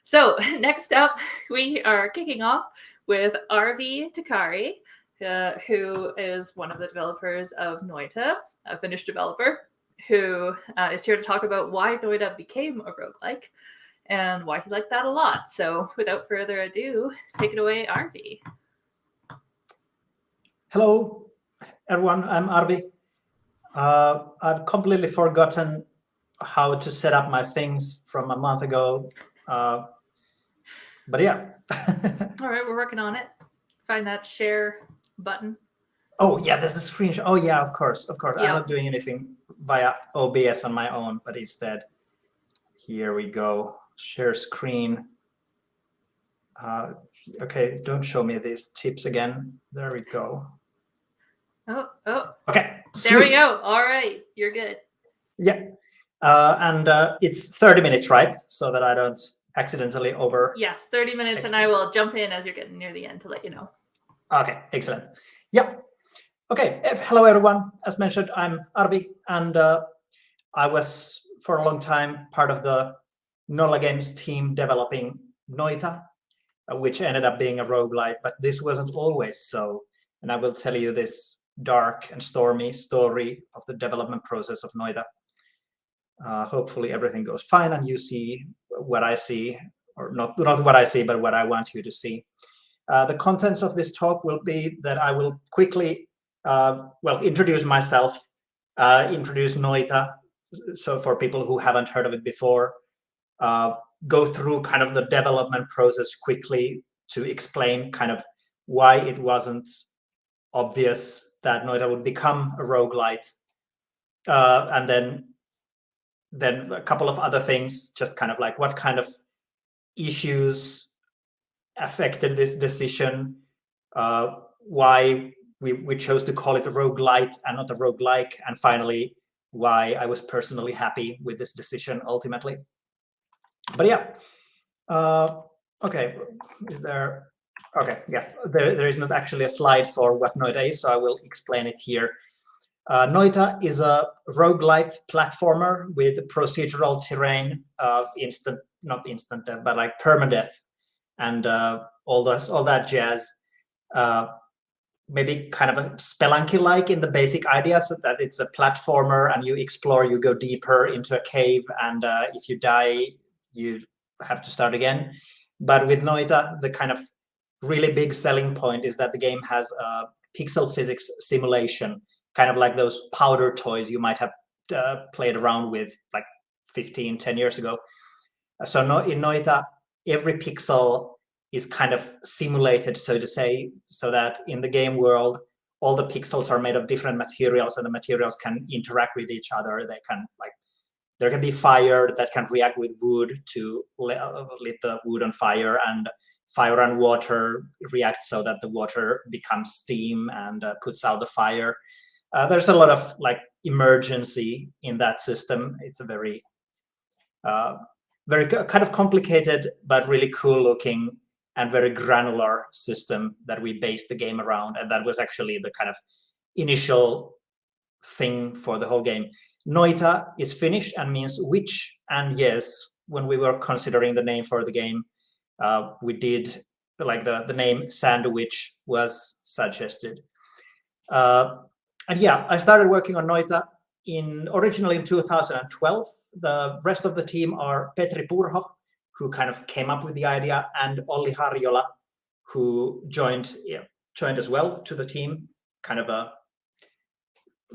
So next up, we are kicking off with Arvi Teikari, who is one of the developers of Noita, a Finnish developer, who is here to talk about why Noita became a roguelike and why he liked that a lot. So without further ado, take it away, Arvi. Hello, everyone. I'm Arvi. I've completely forgotten how to set up my things from a month ago. But yeah. All right, we're working on it. Find that share button. Oh, yeah, there's the screenshot. Oh, yeah, of course. Yep. I'm not doing anything via OBS on my own, but instead, here we go. Share screen. Okay, don't show me these tips again. There we go. Oh. Okay, there we sweet. go. All right, you're good. Yeah. And it's 30 minutes, right? So that I don't accidentally over. Yes, 30 minutes, and I will jump in as you're getting near the end to let you know. Okay, excellent. Yeah. Okay. Hello, everyone. As mentioned, I'm Arvi, and I was for a long time part of the Nolla Games team developing Noita, which ended up being a roguelite, but this wasn't always so. And I will tell you this dark and stormy story of the development process of Noita. Hopefully everything goes fine and you see what I see, or not what I see, but what I want you to see. The contents of this talk will be that I will quickly, introduce myself, introduce Noita, so for people who haven't heard of it before, go through kind of the development process quickly to explain kind of why it wasn't obvious that Noita would become a roguelite, and then a couple of other things, just kind of like what kind of issues affected this decision, why we chose to call it a roguelite and not a roguelike, and finally, why I was personally happy with this decision ultimately. But yeah, okay, is there... Okay, yeah, there is not actually a slide for what Noita is, so I will explain it here. Noita is a roguelite platformer with procedural terrain, not instant death, but like permadeath, and all that jazz. Maybe kind of a Spelunky-like in the basic idea, so that it's a platformer and you explore, you go deeper into a cave, and if you die, you have to start again. But with Noita, the kind of really big selling point is that the game has a pixel physics simulation, kind of like those powder toys you might have played around with like 10 years ago. So in Noita, every pixel is kind of simulated, so to say, so that in the game world, all the pixels are made of different materials, and the materials can interact with each other. They can, like, there can be fire that can react with wood to lit the wood on fire, and fire and water react so that the water becomes steam and puts out the fire. There's a lot of like emergency in that system. It's a very kind of complicated but really cool looking and very granular system that we based the game around, and that was actually the kind of initial thing for the whole game. Noita is Finnish and means witch, and yes, when we were considering the name for the game, we did, like, the name Sandwich was suggested. And yeah, I started working on Noita originally in 2012. The rest of the team are Petri Purho, who kind of came up with the idea, and Olli Harjola, who joined as well to the team, kind of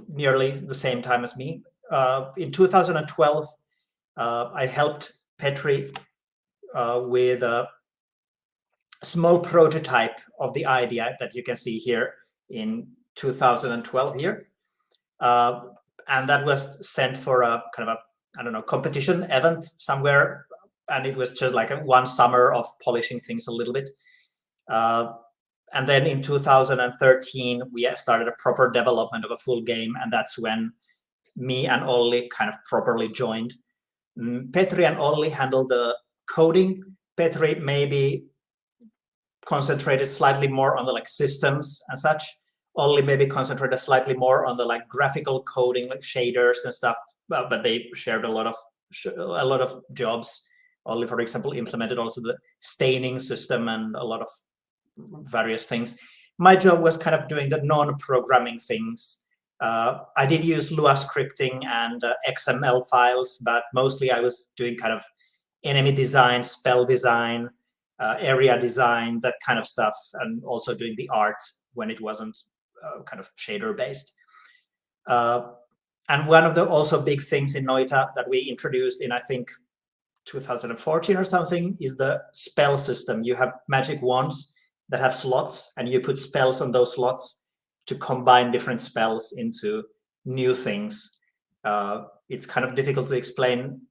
nearly the same time as me. In 2012, I helped Petri with a small prototype of the idea that you can see here in 2012 here. And that was sent for a kind of a, I don't know, competition event somewhere. And it was just like one summer of polishing things a little bit. And then in 2013, we started a proper development of a full game. And that's when me and Olli kind of properly joined. Petri and Olli handled the coding. Petri maybe concentrated slightly more on the like systems and such. Olli maybe concentrated slightly more on the like graphical coding, like shaders and stuff. But they shared a lot of jobs Olli, for example, implemented also the staining system and a lot of various things. My job was kind of doing the non-programming things. I did use Lua scripting and XML files, but mostly I was doing kind of enemy design, spell design, area design, that kind of stuff, and also doing the art when it wasn't kind of shader based. And one of the also big things in Noita that we introduced in, I think, 2014 or something, is the spell system. You have magic wands that have slots, and you put spells on those slots to combine different spells into new things. It's kind of difficult to explain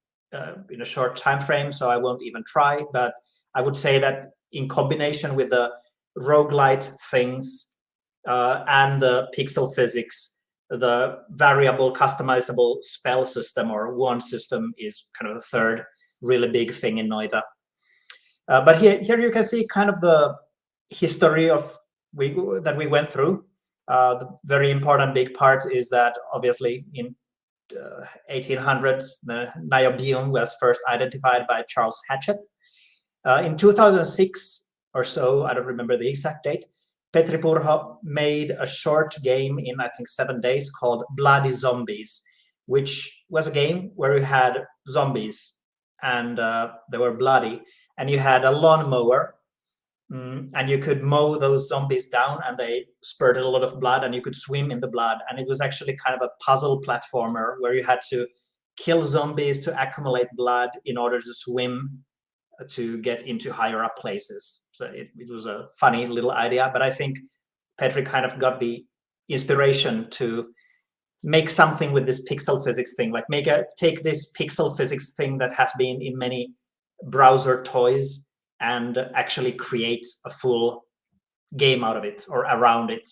in a short time frame, so I won't even try. But I would say that in combination with the roguelite things and the pixel physics, the variable customizable spell system or wand system is kind of the third really big thing in Noita. But here you can see kind of the history of that we went through. The very important big part is that obviously in 1800s, the niobium was first identified by Charles Hatchett. In 2006 or so, I don't remember the exact date, Petri Purho made a short game in, I think, 7 days called Bloody Zombies, which was a game where you had zombies and they were bloody, and you had a lawnmower, and you could mow those zombies down and they spurted a lot of blood and you could swim in the blood. And it was actually kind of a puzzle platformer where you had to kill zombies to accumulate blood in order to swim to get into higher up places. So it was a funny little idea, but I think Petri kind of got the inspiration to make something with this pixel physics thing, like take this pixel physics thing that has been in many browser toys and actually create a full game out of it or around it.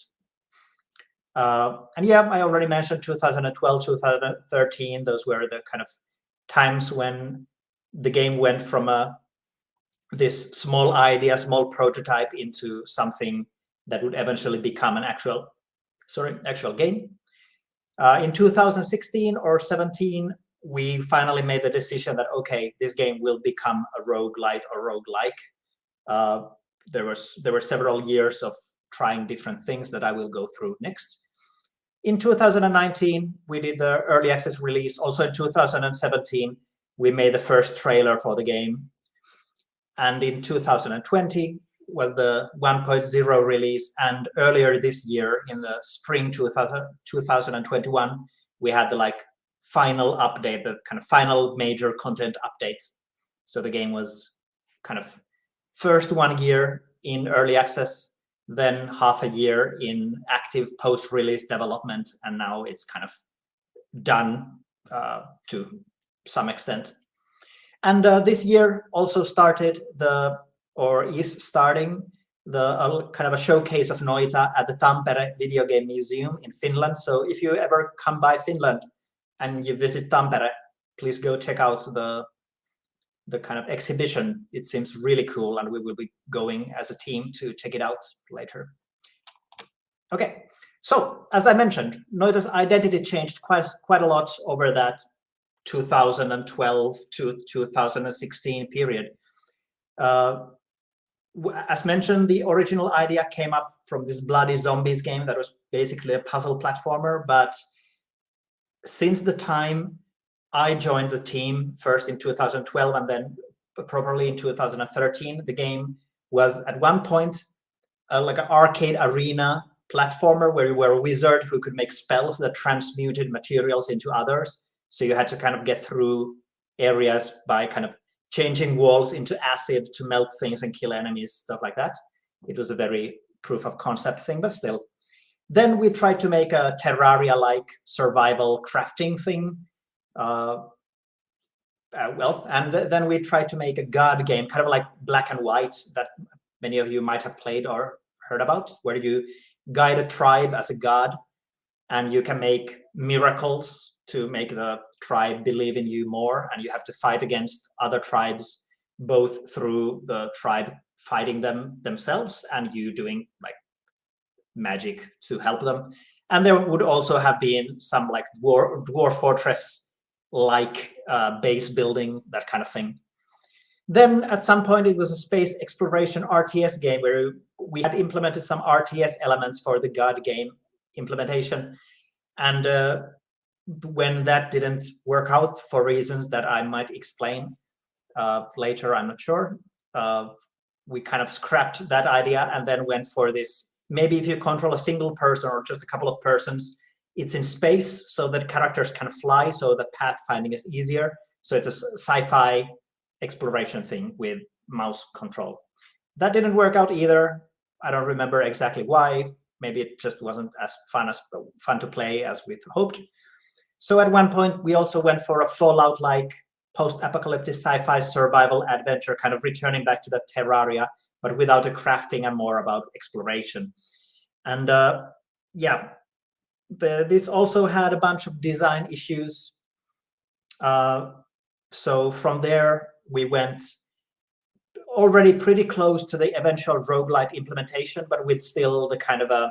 And yeah, I already mentioned 2012, 2013. Those were the kind of times when the game went from this small idea, small prototype into something that would eventually become an actual game. In 2016 or 17, we finally made the decision that, okay, this game will become a roguelite or roguelike. There were several years of trying different things that I will go through next. In 2019, we did the early access release. Also in 2017, we made the first trailer for the game. And in 2020 was the 1.0 release. And earlier this year, in the spring 2021, we had the final update, the kind of final major content update. So the game was kind of first 1 year in early access, then half a year in active post-release development, and now it's kind of done to some extent. And this year also started is starting the kind of a showcase of Noita at the Tampere Video Game Museum in Finland. So if you ever come by Finland and you visit Tampere, please go check out the kind of exhibition. It seems really cool, and we will be going as a team to check it out later. Okay, so as I mentioned, Noita's identity changed quite a lot over that 2012 to 2016 period. As mentioned, the original idea came up from this Bloody Zombies game that was basically a puzzle platformer, but since the time I joined the team, first in 2012 and then properly in 2013, the game was at one point like an arcade arena platformer where you were a wizard who could make spells that transmuted materials into others. So you had to kind of get through areas by kind of changing walls into acid to melt things and kill enemies, stuff like that. It was a very proof of concept thing, but still. Then we tried to make a Terraria-like survival crafting thing. Then we tried to make a god game, kind of like Black and White, that many of you might have played or heard about, where you guide a tribe as a god, and you can make miracles to make the tribe believe in you more, and you have to fight against other tribes, both through the tribe fighting themselves and you doing like magic to help them. And there would also have been some like dwarf fortress like base building, that kind of thing. Then at some point it was a space exploration RTS game where we had implemented some RTS elements for the God game implementation. And when that didn't work out for reasons that I might explain later, I'm not sure, we kind of scrapped that idea and then went for this. Maybe if you control a single person or just a couple of persons, it's in space so that characters can fly, so that pathfinding is easier. So it's a sci-fi exploration thing with mouse control. That didn't work out either. I don't remember exactly why. Maybe it just wasn't as fun to play as we hoped. So at one point, we also went for a Fallout-like post-apocalyptic sci-fi survival adventure, kind of returning back to the Terraria, but without the crafting and more about exploration. And yeah, this also had a bunch of design issues. So from there, we went already pretty close to the eventual roguelite implementation, but with still the kind of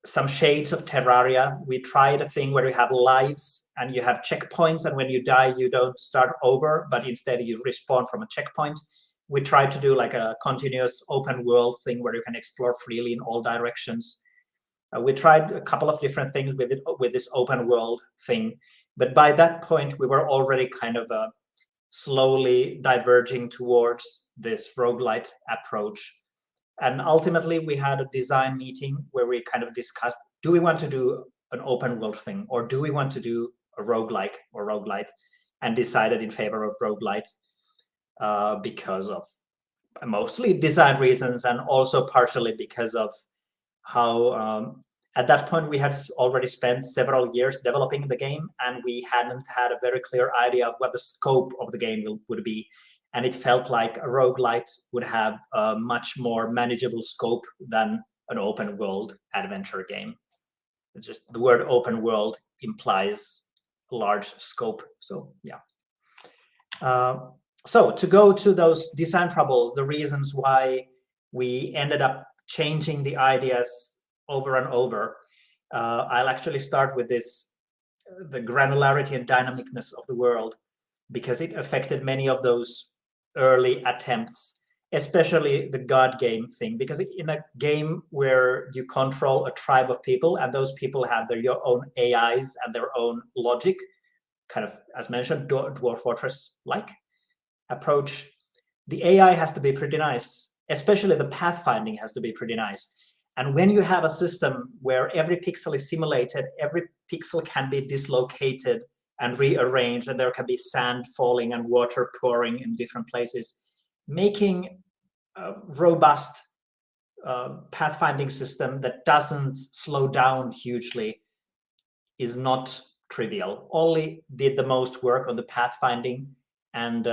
some shades of Terraria. We tried a thing where you have lives and you have checkpoints, and when you die, you don't start over, but instead you respawn from a checkpoint. We tried to do like a continuous open world thing where you can explore freely in all directions. We tried a couple of different things with this open world thing, but by that point, we were already kind of slowly diverging towards this roguelite approach. And ultimately, we had a design meeting where we kind of discussed, do we want to do an open world thing, or do we want to do a roguelike or roguelite, and decided in favor of roguelite because of mostly design reasons and also partially because of how at that point we had already spent several years developing the game, and we hadn't had a very clear idea of what the scope of the game would be. And it felt like a roguelite would have a much more manageable scope than an open world adventure game. It's just the word open world implies a large scope. So yeah. So to go to those design troubles, the reasons why we ended up changing the ideas over and over, I'll actually start with this, the granularity and dynamicness of the world, because it affected many of those early attempts, especially the God game thing, because in a game where you control a tribe of people and those people have your own AIs and their own logic, kind of, as mentioned, Dwarf Fortress-like approach, the AI has to be pretty nice, especially the pathfinding has to be pretty nice. And when you have a system where every pixel is simulated, every pixel can be dislocated and rearranged, and there can be sand falling and water pouring in different places, making a robust pathfinding system that doesn't slow down hugely is not trivial. Ollie did the most work on the pathfinding and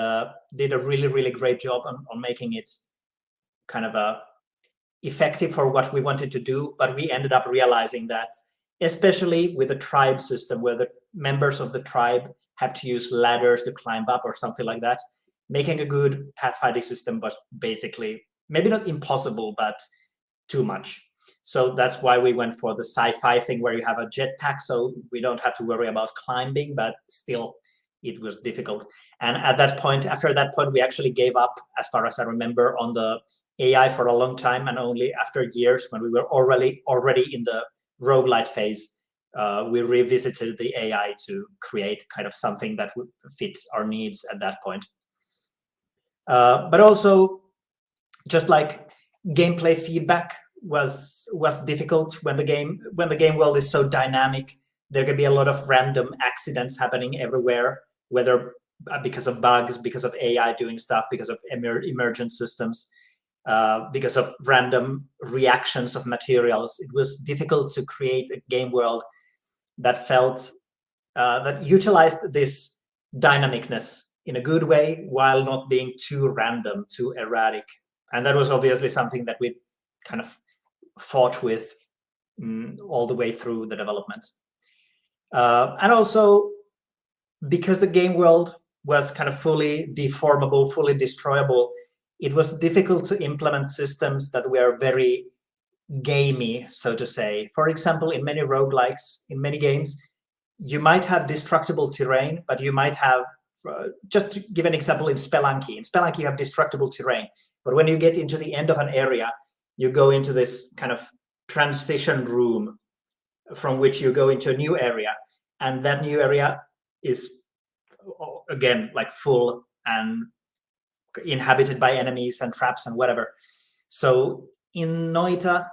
did a really, really great job on making it kind of effective for what we wanted to do, but we ended up realizing that, especially with the tribe system where the members of the tribe have to use ladders to climb up or something like that, making a good pathfinding system was basically maybe not impossible, but too much. So that's why we went for the sci-fi thing where you have a jetpack, so we don't have to worry about climbing, but still it was difficult. And at that point, after that point, we actually gave up, as far as I remember, on the AI for a long time, and only after years, when we were already in the roguelite phase, we revisited the AI to create kind of something that would fit our needs at that point. But also, just like gameplay feedback was difficult when the game world is so dynamic. There can be a lot of random accidents happening everywhere, whether because of bugs, because of AI doing stuff, because of emergent systems, because of random reactions of materials. It was difficult to create a game world that felt that utilized this dynamicness in a good way while not being too random, too erratic. And that was obviously something that we kind of fought with all the way through the development. And also, because the game world was kind of fully deformable, fully destroyable, it was difficult to implement systems that were very gamey, so to say. For example, in many roguelikes, in many games, you might have destructible terrain, but you might have just to give an example, in Spelunky you have destructible terrain, but when you get into the end of an area, you go into this kind of transition room from which you go into a new area, and that new area is again like full and inhabited by enemies and traps and whatever. So in Noita,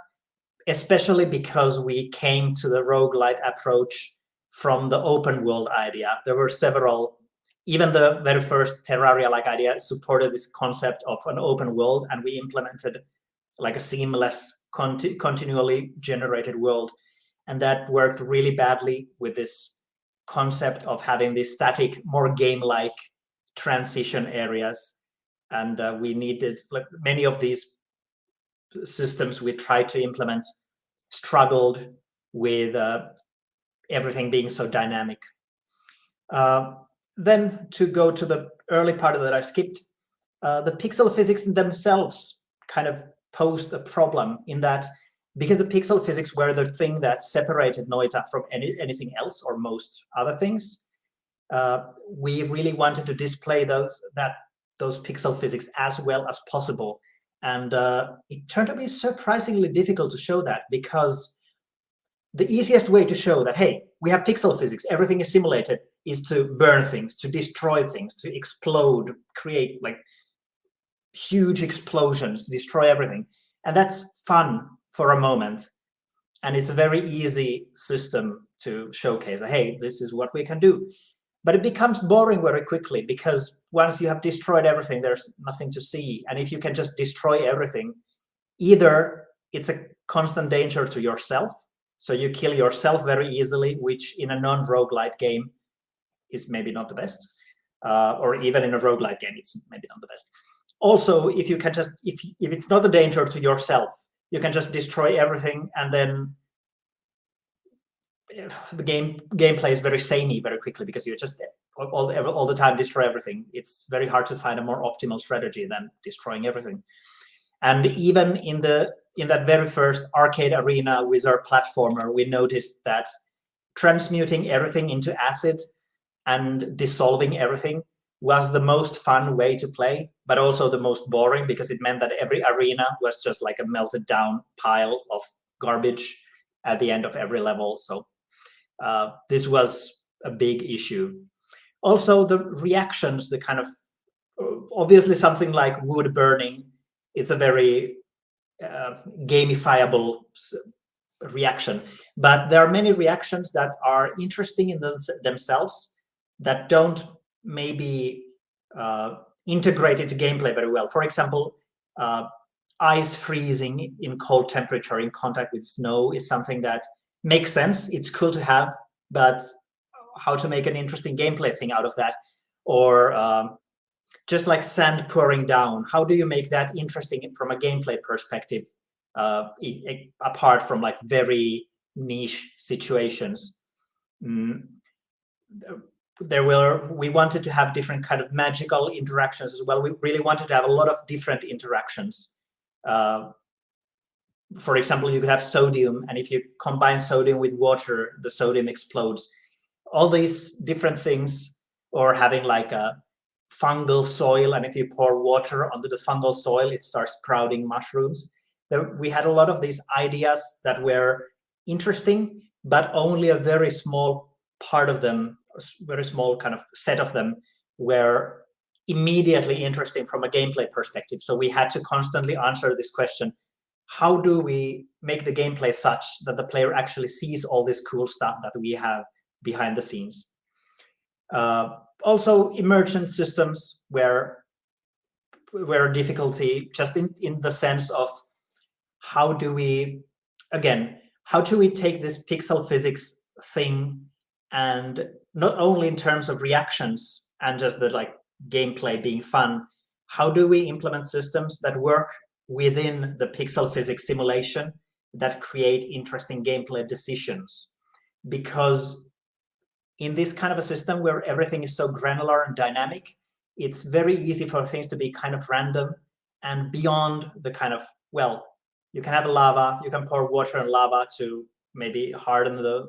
especially because we came to the roguelite approach from the open world idea, there were several, even the very first Terraria-like idea supported this concept of an open world, and we implemented like a seamless, continually generated world. And that worked really badly with this concept of having these static, more game-like transition areas. And we needed, like many of these systems we tried to implement struggled with everything being so dynamic. Then to go to the early part of that I skipped, the pixel physics themselves kind of posed a problem in that, because the pixel physics were the thing that separated Noita from anything else or most other things, we really wanted to display those pixel physics as well as possible. And it turned out to be surprisingly difficult to show that, because the easiest way to show that, hey, we have pixel physics, everything is simulated, is to burn things, to destroy things, to explode, create like huge explosions, destroy everything. And that's fun for a moment. And it's a very easy system to showcase, hey, this is what we can do. But it becomes boring very quickly, because once you have destroyed everything, there's nothing to see. And if you can just destroy everything, either it's a constant danger to yourself, so you kill yourself very easily, which in a non-roguelite game is maybe not the best, or even in a roguelite game, it's maybe not the best. Also, if you can just, if it's not a danger to yourself, you can just destroy everything, and then the gameplay is very samey very quickly, because you just all the time destroy everything. It's very hard to find a more optimal strategy than destroying everything. And even in that very first arcade arena wizard platformer, we noticed that transmuting everything into acid and dissolving everything was the most fun way to play, but also the most boring, because it meant that every arena was just like a melted down pile of garbage at the end of every level. So this was a big issue. Also, the reactions, the kind of, obviously something like wood burning, it's a very gamifiable reaction, but there are many reactions that are interesting in themselves that don't maybe integrate into gameplay very well. For example, ice freezing in cold temperature in contact with snow is something that makes sense. It's cool to have, but how to make an interesting gameplay thing out of that? Or just like sand pouring down, how do you make that interesting from a gameplay perspective, apart from like very niche situations? We wanted to have different kind of magical interactions as well. We really wanted to have a lot of different interactions. For example, you could have sodium, and if you combine sodium with water, the sodium explodes. All these different things, or having like a fungal soil, and if you pour water onto the fungal soil, it starts sprouting mushrooms. We had a lot of these ideas that were interesting, but only a very small part of them, very small kind of set of them, were immediately interesting from a gameplay perspective. So we had to constantly answer this question: how do we make the gameplay such that the player actually sees all this cool stuff that we have behind the scenes? Also, emergent systems were a difficulty, just in the sense of how do we take this pixel physics thing, and not only in terms of reactions and just the like gameplay being fun, how do we implement systems that work within the pixel physics simulation that create interesting gameplay decisions? Because in this kind of a system where everything is so granular and dynamic, it's very easy for things to be kind of random and beyond the kind of, well, you can have lava, you can pour water and lava to maybe harden the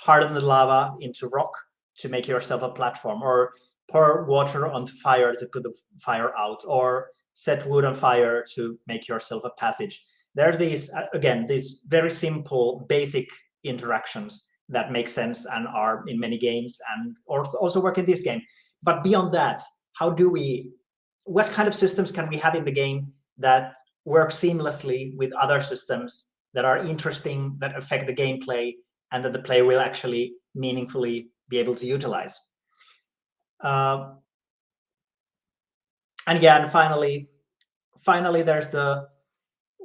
lava into rock, to make yourself a platform, or pour water on fire to put the fire out, or set wood on fire to make yourself a passage. There's these, again, these very simple, basic interactions that make sense and are in many games and also work in this game. But beyond that, what kind of systems can we have in the game that work seamlessly with other systems that are interesting, that affect the gameplay, and that the player will actually meaningfully be able to utilize? And finally, there's the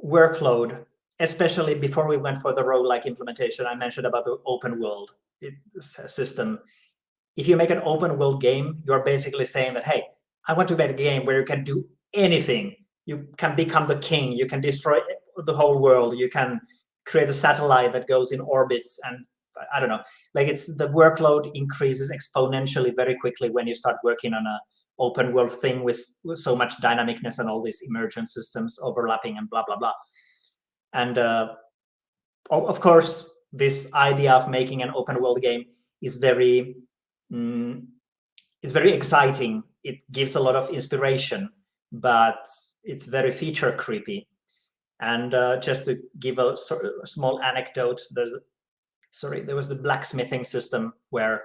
workload, especially before we went for the roguelike implementation. I mentioned about the open world system. If you make an open world game, you're basically saying that, hey, I want to make a game where you can do anything. You can become the king. You can destroy the whole world. You can create a satellite that goes in orbits, and I don't know. Like, the workload increases exponentially very quickly when you start working on a open world thing with so much dynamicness and all these emergent systems overlapping and blah blah blah. And of course, this idea of making an open world game is very exciting. It gives a lot of inspiration, but it's very feature creepy. And just to give a small anecdote, there was the blacksmithing system where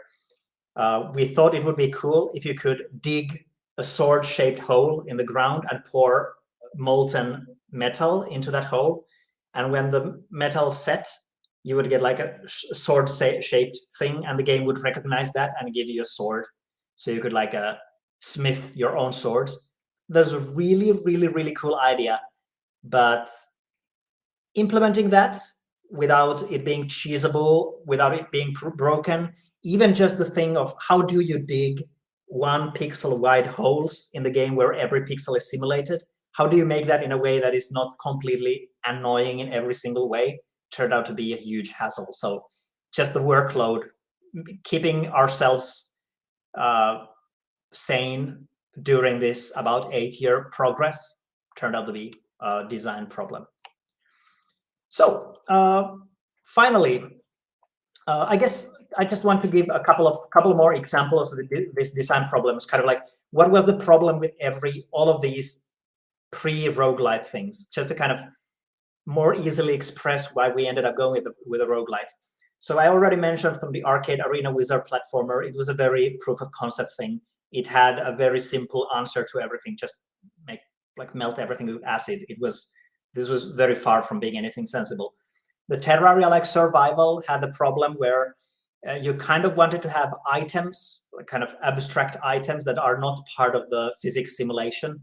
we thought it would be cool if you could dig a sword-shaped hole in the ground and pour molten metal into that hole. And when the metal set, you would get like a sword-shaped thing, and the game would recognize that and give you a sword. So you could like smith your own swords. That's a really, really, really cool idea. But implementing that without it being cheesable, without it being broken, even just the thing of how do you dig 1 pixel wide holes in the game where every pixel is simulated? How do you make that in a way that is not completely annoying in every single way? Turned out to be a huge hassle. So just the workload, keeping ourselves sane during this about 8-year progress, turned out to be a design problem. So finally, I guess I just want to give a couple more examples of these design problems. Kind of like, what was the problem with all of these pre-roguelite things, just to kind of more easily express why we ended up going with a roguelite. So I already mentioned from the arcade arena wizard platformer, it was a very proof of concept thing. It had a very simple answer to everything, just melt everything with acid. This was very far from being anything sensible. The Terraria-like survival had the problem where you kind of wanted to have items, kind of abstract items that are not part of the physics simulation.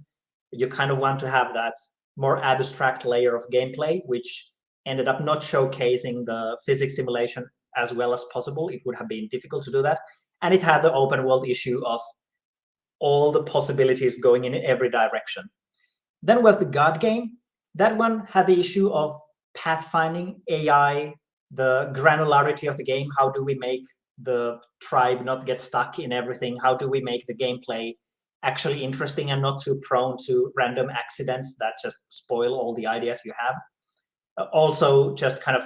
You kind of want to have that more abstract layer of gameplay, which ended up not showcasing the physics simulation as well as possible. It would have been difficult to do that. And it had the open world issue of all the possibilities going in every direction. Then was the God game. That one had the issue of pathfinding, AI, the granularity of the game. How do we make the tribe not get stuck in everything? How do we make the gameplay actually interesting and not too prone to random accidents that just spoil all the ideas you have? Also, just kind of,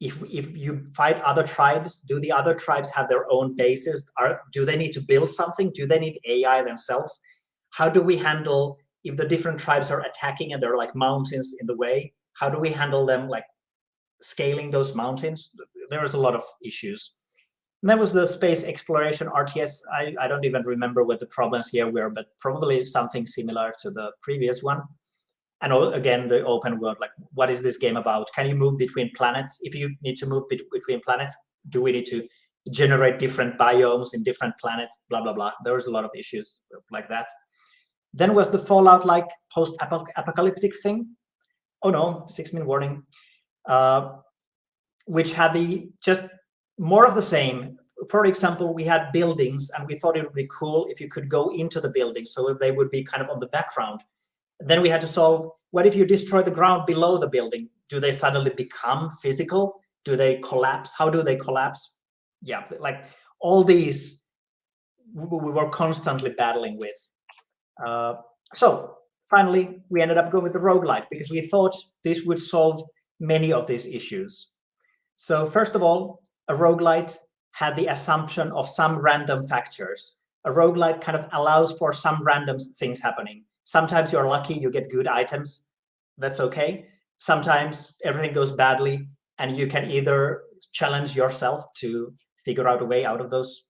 if you fight other tribes, do the other tribes have their own bases? Do they need to build something? Do they need AI themselves? How do we handle if the different tribes are attacking and there are like mountains in the way? How do we handle them, like scaling those mountains? There was a lot of issues. And that was the space exploration RTS. I don't even remember what the problems here were, but probably something similar to the previous one. And again, the open world, like, what is this game about? Can you move between planets? If you need to move between planets, do we need to generate different biomes in different planets? Blah, blah, blah. There was a lot of issues like that. Then was the Fallout-like post-apocalyptic thing. Oh no, 6-minute warning. Which had just more of the same. For example, we had buildings, and we thought it would be cool if you could go into the building, so they would be kind of on the background. Then we had to solve, what if you destroy the ground below the building? Do they suddenly become physical? Do they collapse? How do they collapse? Yeah, like all these we were constantly battling with. So finally, we ended up going with the roguelite because we thought this would solve many of these issues. So first of all, a roguelite had the assumption of some random factors. A roguelite kind of allows for some random things happening. Sometimes you're lucky, you get good items. That's okay. Sometimes everything goes badly, and you can either challenge yourself to figure out a way out of those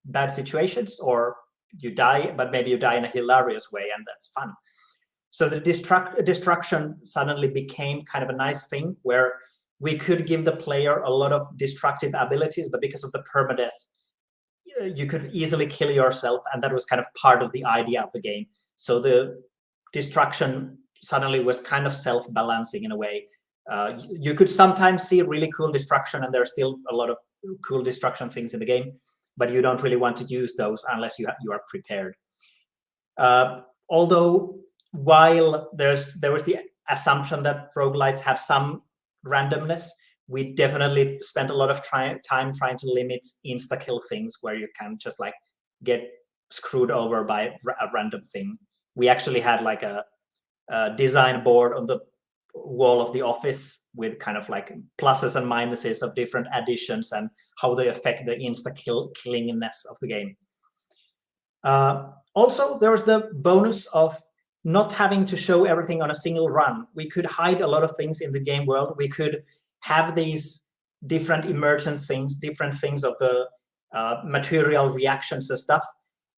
bad situations, or you die, but maybe you die in a hilarious way, and that's fun. So the destruction suddenly became kind of a nice thing where we could give the player a lot of destructive abilities, but because of the permadeath, you could easily kill yourself, and that was kind of part of the idea of the game. So the destruction suddenly was kind of self-balancing in a way. You could sometimes see really cool destruction, and there's still a lot of cool destruction things in the game, but you don't really want to use those unless you are prepared. Although while there was the assumption that roguelites have some randomness, we definitely spent a lot of time trying to limit insta-kill things where you can just like get screwed over by a random thing. We actually had like a design board on the wall of the office with kind of like pluses and minuses of different additions and how they affect the insta-killingness of the game. Also, there was the bonus of not having to show everything on a single run. We could hide a lot of things in the game world. We could have these different emergent things, different things of the material reactions and stuff.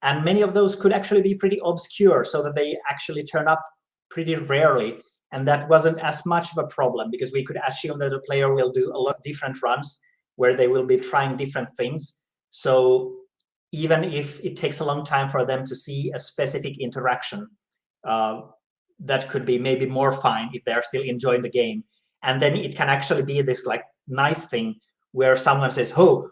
And many of those could actually be pretty obscure, so that they actually turn up pretty rarely. And that wasn't as much of a problem, because we could assume that the player will do a lot of different runs where they will be trying different things. So even if it takes a long time for them to see a specific interaction, that could be maybe more fine if they're still enjoying the game. And then it can actually be this like nice thing where someone says, I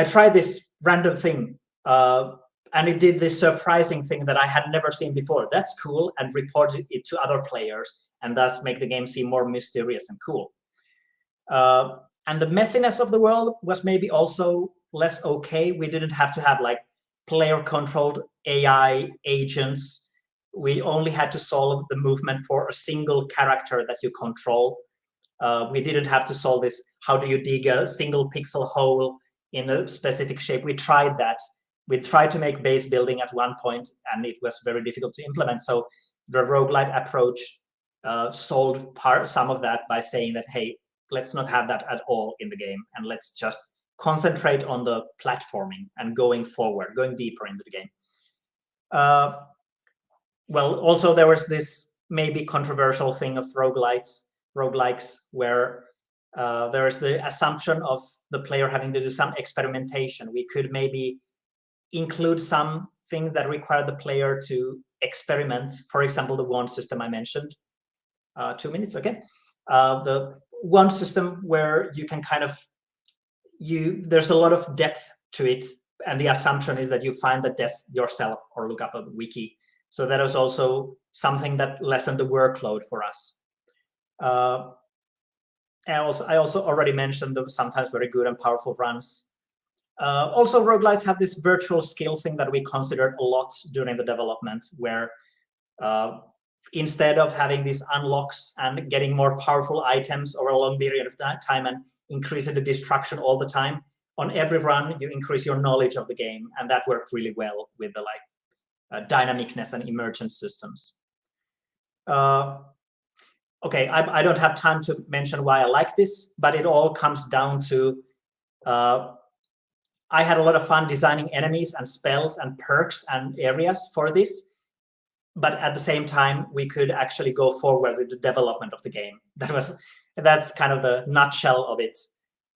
tried this random thing, and it did this surprising thing that I had never seen before. That's cool, and reported it to other players, and thus make the game seem more mysterious and cool. And the messiness of the world was maybe also less okay. We didn't have to have like player-controlled AI agents. We only had to solve the movement for a single character that you control. We didn't have to solve this, how do you dig a single pixel hole in a specific shape. We tried that. We tried to make base building at one point, and it was very difficult to implement. So the roguelite approach solved some of that by saying that, hey, let's not have that at all in the game, and let's just concentrate on the platforming and going forward, going deeper into the game. Well, also there was this maybe controversial thing of roguelikes, where there is the assumption of the player having to do some experimentation. We could maybe include some things that require the player to experiment. For example, the wand system I mentioned. 2 minutes, okay. The wand system where you can kind of, there's a lot of depth to it, and the assumption is that you find the depth yourself or look up a wiki. So that is also something that lessened the workload for us. I also already mentioned the sometimes very good and powerful runs. Also, roguelites have this virtual skill thing that we considered a lot during the development, where instead of having these unlocks and getting more powerful items over a long period of time and increasing the destruction all the time, on every run you increase your knowledge of the game, and that worked really well with the dynamicness and emergent systems. Okay, I don't have time to mention why I like this, but it all comes down to I had a lot of fun designing enemies and spells and perks and areas for this, but at the same time we could actually go forward with the development of the game. That's kind of the nutshell of it.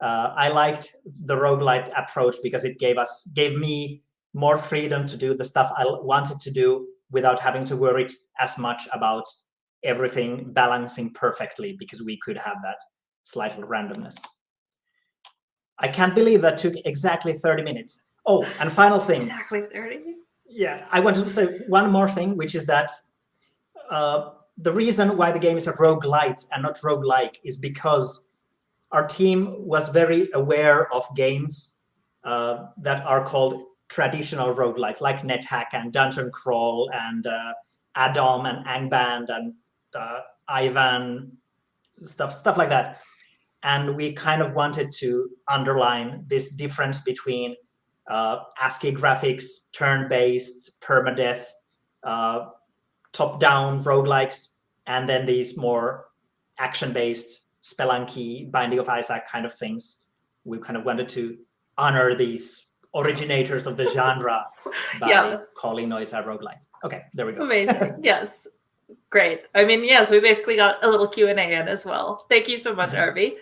I liked the roguelite approach because it gave me more freedom to do the stuff I wanted to do without having to worry as much about everything balancing perfectly, because we could have that slight randomness. I can't believe that took exactly 30 minutes. Oh, and final thing. Exactly 30? Yeah, I want to say one more thing, which is that the reason why the game is a roguelite and not roguelike is because our team was very aware of games that are called traditional roguelites, like NetHack and Dungeon Crawl and Adam and Angband and Ivan, stuff like that. and we kind of wanted to underline this difference between ASCII graphics, turn-based, permadeath, top-down roguelikes, and then these more action-based Spelunky, Binding of Isaac kind of things. We kind of wanted to honor these originators of the genre by calling Noita roguelite. Okay, there we go. Amazing. Yes. Great. I mean, yes, we basically got a little Q&A in as well. Thank you so much, Arvi.